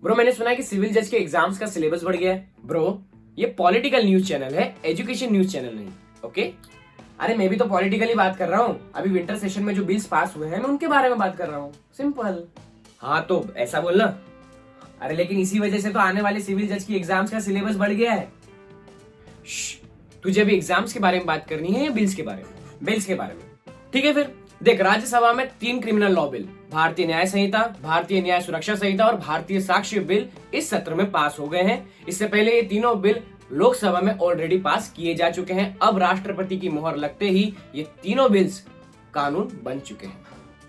Bro मैंने सुना है कि सिविल जज के एग्जाम्स का सिलेबस बढ़ गया है। ब्रो ये पॉलिटिकल न्यूज चैनल है, एजुकेशन न्यूज चैनल नहीं। ओके अरे मैं भी तो पॉलिटिकली बात कर रहा हूँ। अभी विंटर सेशन में जो बिल्स पास हुए हैं मैं उनके बारे में बात कर रहा हूँ, सिंपल। हाँ तो ऐसा बोलना। अरे लेकिन इसी वजह से तो आने वाले सिविल जज की एग्जाम्स का सिलेबस बढ़ गया है। तुझे अभी एग्जाम्स के बारे में बात करनी है या बिल्स के बारे में? बिल्स के बारे में, ठीक है फिर देख। राज्यसभा में 3 क्रिमिनल लॉ बिल, भारतीय न्याय संहिता, भारतीय न्याय सुरक्षा संहिता और भारतीय साक्ष्य बिल इस सत्र में पास हो गए हैं। इससे पहले ये तीनों बिल लोकसभा में ऑलरेडी पास किए जा चुके हैं। अब राष्ट्रपति की मोहर लगते ही ये तीनों बिल्स कानून बन चुके हैं।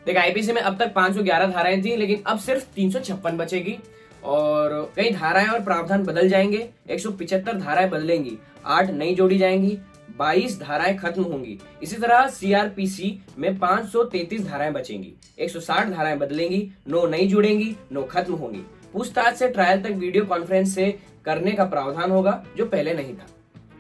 देख आईपीसी में अब तक 511 धाराएं थी, लेकिन अब सिर्फ 356 बचेगी और कई धाराएं और प्रावधान बदल जाएंगे। 175 धाराएं बदलेंगी, 8 नई जोड़ी जाएंगी, 22 धाराएं खत्म होंगी। इसी तरह सीआरपीसी में 533 धाराएं बचेंगी, 160 धाराएं बदलेंगी, 9 नई जुड़ेंगी, 9 खत्म होंगी। पूछताछ से ट्रायल तक वीडियो कॉन्फ्रेंस से करने का प्रावधान होगा, जो पहले नहीं था।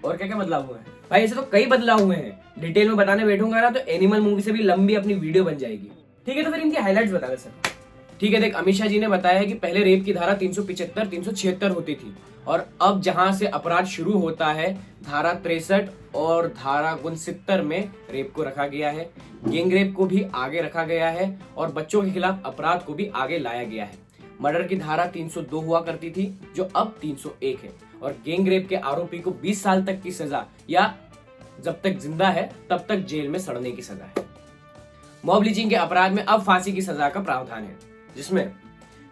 और क्या क्या बदलाव हुए हैं भाई? ऐसे तो कई बदलाव हुए हैं, डिटेल में बताने बैठूंगा ना तो एनिमल मूवी से भी लंबी अपनी वीडियो बन जाएगी। ठीक है तो फिर इनके हाईलाइट्स बता दे सर। ठीक है देख, अमित शाह जी ने बताया है कि पहले रेप की धारा 375, 376 होती थी और अब जहां से अपराध शुरू होता है धारा 63 और धारा 69 में रेप को रखा गया है। गैंग रेप को भी आगे रखा गया है और बच्चों के खिलाफ अपराध को भी आगे लाया गया है। मर्डर की धारा 302 हुआ करती थी, जो अब 301 है और गैंग रेप के आरोपी को 20 साल तक की सजा या जब तक जिंदा है तब तक जेल में सड़ने की सजा है। मॉब लिंचिंग के अपराध में अब फांसी की सजा का प्रावधान है, जिसमें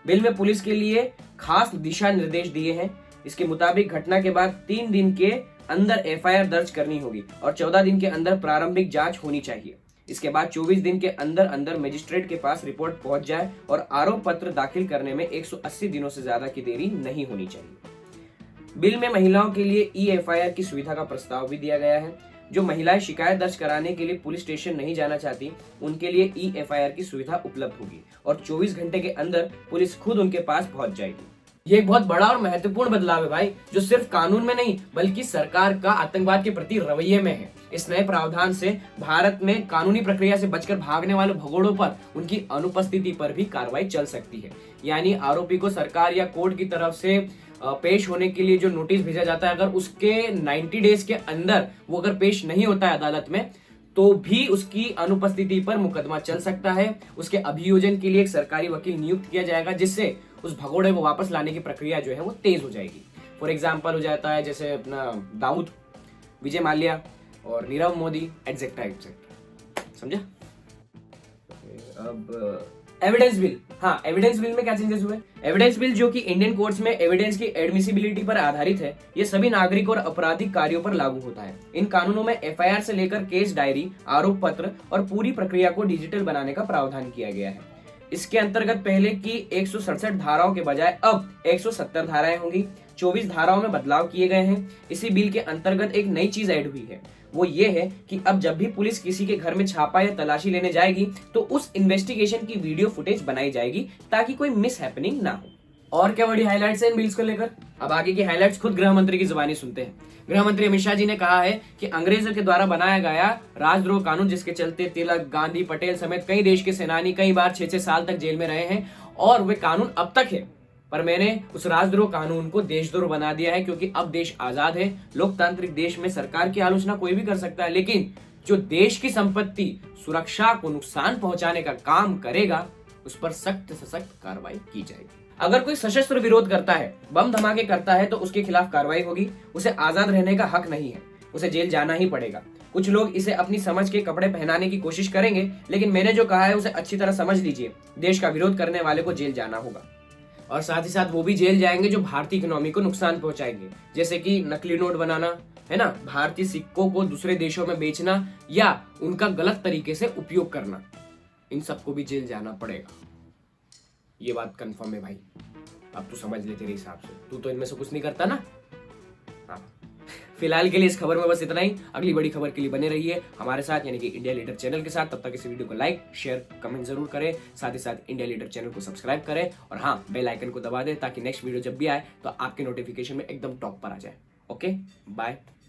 बिल में पुलिस के लिए खास दिशा निर्देश दिए हैं। इसके मुताबिक घटना के बाद 3 दिन के अंदर एफआईआर दर्ज करनी होगी और 14 दिन के अंदर प्रारंभिक जांच होनी चाहिए। इसके बाद 24 दिन के अंदर मजिस्ट्रेट के पास रिपोर्ट पहुंच जाए और आरोप पत्र दाखिल करने में 180 दिनों से ज्यादा की देरी नहीं होनी चाहिए। बिल में महिलाओं के लिए ई एफआईआर की सुविधा का प्रस्ताव भी दिया गया है। जो महिलाएं शिकायत दर्ज कराने के लिए पुलिस स्टेशन नहीं जाना चाहती, उनके लिए ई एफआईआर की सुविधा उपलब्ध होगी और 24 घंटे के अंदर पुलिस खुद उनके पास पहुंच जाएगी। ये एक बहुत बड़ा और महत्वपूर्ण बदलाव है भाई, जो सिर्फ कानून में नहीं बल्कि सरकार का आतंकवाद के प्रति रवैये में है। इस नए प्रावधान से भारत में कानूनी प्रक्रिया से बचकर भागने वाले भगोड़ों पर उनकी अनुपस्थिति पर भी कार्रवाई चल सकती है। यानी आरोपी को सरकार या कोर्ट की तरफ से पेश होने के लिए जो नोटिस भेजा जाता है, अगर उसके 90 डेज के अंदर वो अगर पेश नहीं होता है अदालत में, तो भी उसकी अनुपस्थिति पर मुकदमा चल सकता है। उसके अभियोजन के लिए एक सरकारी वकील नियुक्त किया जाएगा, जिससे उस भगोड़े को वापस लाने की प्रक्रिया जो है वो तेज हो जाएगी। फॉर एग्जाम्पल हो जाता है जैसे अपना दाऊद, विजय माल्या और नीरव मोदी, एटसेट्रा एटसेट्रा, समझा? अब एविडेंस बिल, हाँ एविडेंस बिल में क्या चेंजेस हुए? एविडेंस बिल जो कि इंडियन कोर्ट्स में एविडेंस की एडमिसिबिलिटी पर आधारित है, ये सभी नागरिक और आपराधिक कार्यों पर लागू होता है। इन कानूनों में एफआईआर से लेकर केस डायरी, आरोप पत्र और पूरी प्रक्रिया को डिजिटल बनाने का प्रावधान किया गया है। इसके अंतर्गत पहले की 167 धाराओं के बजाय अब 170 धाराएं होंगी। 24 धाराओं में बदलाव किए गए हैं। इसी बिल के अंतर्गत एक नई चीज ऐड हुई है, वो ये है कि अब जब भी पुलिस किसी के घर में छापा या तलाशी लेने जाएगी तो उस इन्वेस्टिगेशन की वीडियो फुटेज बनाई जाएगी ताकि कोई मिस हैपनिंग ना हो। और क्या बड़ी हाइलाइट्स हैं इन बिल्स को लेकर? अब आगे की हाइलाइट्स खुद गृह मंत्री की जुबानी सुनते हैं। गृह मंत्री अमित शाह जी ने कहा है कि अंग्रेजों के द्वारा बनाया गया राजद्रोह कानून, जिसके चलते तिलक, गांधी, पटेल समेत कई देश के सेनानी कई बार 6-6 साल तक जेल में रहे हैं और वे कानून अब तक है, पर मैंने उस राजद्रोह कानून को देशद्रोह बना दिया है, क्योंकि अब देश आजाद है। लोकतांत्रिक देश में सरकार की आलोचना कोई भी कर सकता है, लेकिन जो देश की संपत्ति सुरक्षा को नुकसान पहुंचाने का काम करेगा उस पर सख्त से सख्त कार्रवाई की जाएगी। अगर कोई सशस्त्र विरोध करता है, बम धमाके करता है, तो उसके खिलाफ कार्रवाई होगी। उसे आजाद रहने का हक नहीं है, उसे जेल जाना ही पड़ेगा। कुछ लोग इसे अपनी समझ के कपड़े पहनाने की कोशिश करेंगे, लेकिन मैंने जो कहा है उसे अच्छी तरह समझ लीजिए। देश का विरोध करने वाले को जेल जाना होगा और साथ ही साथ वो भी जेल जाएंगे जो भारतीय इकोनॉमी को नुकसान पहुंचाएंगे, जैसे कि नकली नोट बनाना, है ना, भारतीय सिक्कों को दूसरे देशों में बेचना या उनका गलत तरीके से उपयोग करना। इन सबको भी जेल जाना पड़ेगा। ये बात कंफर्म है भाई, अब तू समझ ले तेरे हिसाब से, तू तो इनमें से कुछ नहीं करता ना। हाँ, फिलहाल के लिए इस खबर में बस इतना ही। अगली बड़ी खबर के लिए बने रहिए हमारे साथ, यानी कि इंडिया लीडर चैनल के साथ। तब तक इस वीडियो को लाइक, शेयर, कमेंट जरूर करें। साथ ही साथ इंडिया लीडर चैनल को सब्सक्राइब करें और हाँ, बेल आइकन को दबा दें ताकि नेक्स्ट वीडियो जब भी आए तो आपके नोटिफिकेशन में एकदम टॉप पर आ जाए। Okay, bye.